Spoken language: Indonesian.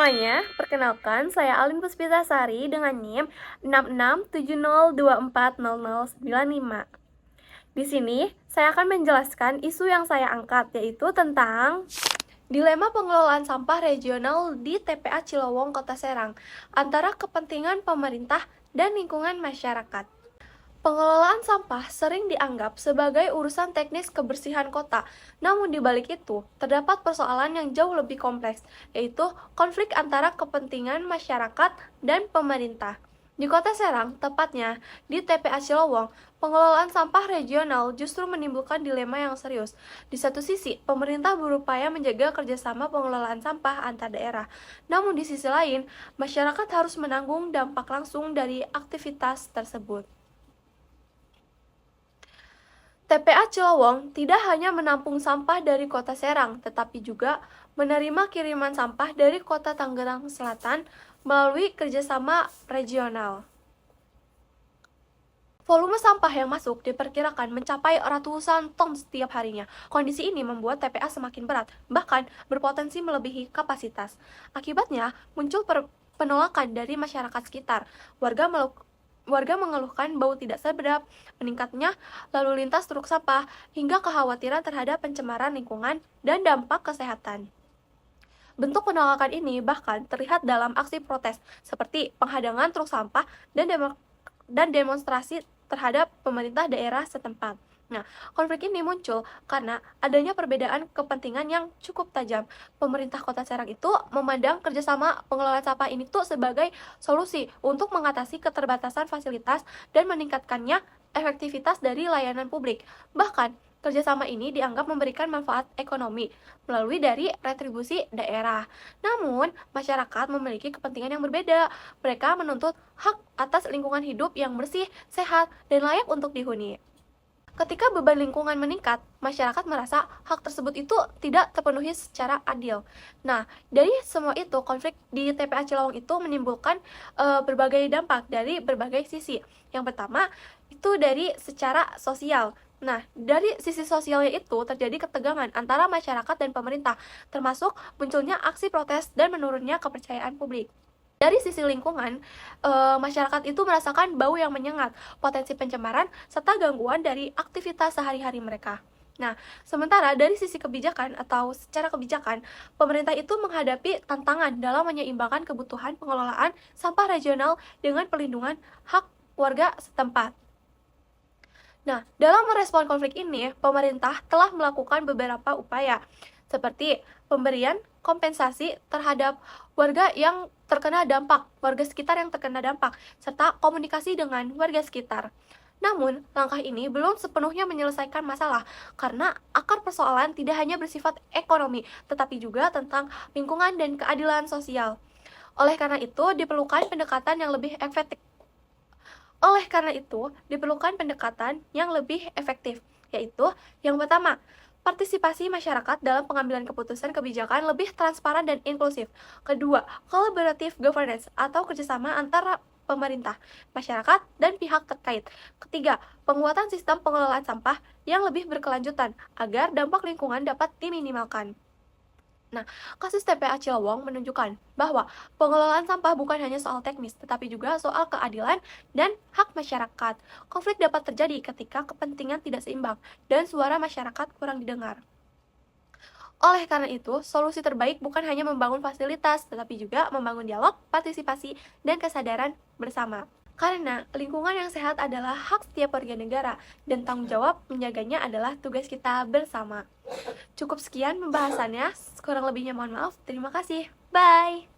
semuanya, perkenalkan saya Alin Puspitasari dengan NIM 6670240095. Di sini, saya akan menjelaskan isu yang saya angkat, yaitu tentang dilema pengelolaan sampah regional di TPA Cilowong, Kota Serang, antara kepentingan pemerintah dan lingkungan masyarakat. Pengelolaan sampah sering dianggap sebagai urusan teknis kebersihan kota, namun di balik itu terdapat persoalan yang jauh lebih kompleks, yaitu konflik antara kepentingan masyarakat dan pemerintah. Di Kota Serang, tepatnya di TPA Cilowong, pengelolaan sampah regional justru menimbulkan dilema yang serius. Di satu sisi, pemerintah berupaya menjaga kerjasama pengelolaan sampah antar daerah. Namun di sisi lain, masyarakat harus menanggung dampak langsung dari aktivitas tersebut. TPA Cilowong tidak hanya menampung sampah dari Kota Serang, tetapi juga menerima kiriman sampah dari Kota Tangerang Selatan melalui kerjasama regional. Volume sampah yang masuk diperkirakan mencapai ratusan ton setiap harinya. Kondisi ini membuat TPA semakin berat, bahkan berpotensi melebihi kapasitas. Akibatnya, muncul penolakan dari masyarakat sekitar. Warga mengeluhkan bau tidak sedap, meningkatnya lalu lintas truk sampah, hingga kekhawatiran terhadap pencemaran lingkungan dan dampak kesehatan. Bentuk penolakan ini bahkan terlihat dalam aksi protes, seperti penghadangan truk sampah dan demonstrasi terhadap pemerintah daerah setempat. Nah, konflik ini muncul karena adanya perbedaan kepentingan yang cukup tajam. Pemerintah Kota Serang itu memandang kerjasama pengelolaan sampah ini tuh sebagai solusi untuk mengatasi keterbatasan fasilitas dan meningkatkannya efektivitas dari layanan publik. Bahkan, kerjasama ini dianggap memberikan manfaat ekonomi melalui dari retribusi daerah. Namun, masyarakat memiliki kepentingan yang berbeda. Mereka menuntut hak atas lingkungan hidup yang bersih, sehat, dan layak untuk dihuni. Ketika beban lingkungan meningkat, masyarakat merasa hak tersebut itu tidak terpenuhi secara adil. Nah, dari semua itu, konflik di TPA Cilowong itu menimbulkan berbagai dampak dari berbagai sisi. Yang pertama, itu dari secara sosial. Nah, dari sisi sosialnya itu terjadi ketegangan antara masyarakat dan pemerintah, termasuk munculnya aksi protes dan menurunnya kepercayaan publik. Dari sisi lingkungan, masyarakat itu merasakan bau yang menyengat, potensi pencemaran, serta gangguan dari aktivitas sehari-hari mereka. Nah, sementara dari sisi kebijakan atau secara kebijakan, pemerintah itu menghadapi tantangan dalam menyeimbangkan kebutuhan pengelolaan sampah regional dengan perlindungan hak warga setempat. Nah, dalam merespon konflik ini, pemerintah telah melakukan beberapa upaya, seperti pemberian kompensasi terhadap warga sekitar yang terkena dampak, serta komunikasi dengan warga sekitar. Namun, langkah ini belum sepenuhnya menyelesaikan masalah, karena akar persoalan tidak hanya bersifat ekonomi, tetapi juga tentang lingkungan dan keadilan sosial. Oleh karena itu, diperlukan pendekatan yang lebih efektif, yaitu yang pertama, partisipasi masyarakat dalam pengambilan keputusan kebijakan lebih transparan dan inklusif. Kedua, collaborative governance atau kerjasama antara pemerintah, masyarakat, dan pihak terkait. Ketiga, penguatan sistem pengelolaan sampah yang lebih berkelanjutan agar dampak lingkungan dapat diminimalkan. Nah, kasus TPA Cilowong menunjukkan bahwa pengelolaan sampah bukan hanya soal teknis, tetapi juga soal keadilan dan hak masyarakat. Konflik dapat terjadi ketika kepentingan tidak seimbang dan suara masyarakat kurang didengar. Oleh karena itu, solusi terbaik bukan hanya membangun fasilitas, tetapi juga membangun dialog, partisipasi, dan kesadaran bersama. Karena lingkungan yang sehat adalah hak setiap warga negara, dan tanggung jawab menjaganya adalah tugas kita bersama. Cukup sekian pembahasannya, kurang lebihnya mohon maaf. Terima kasih. Bye!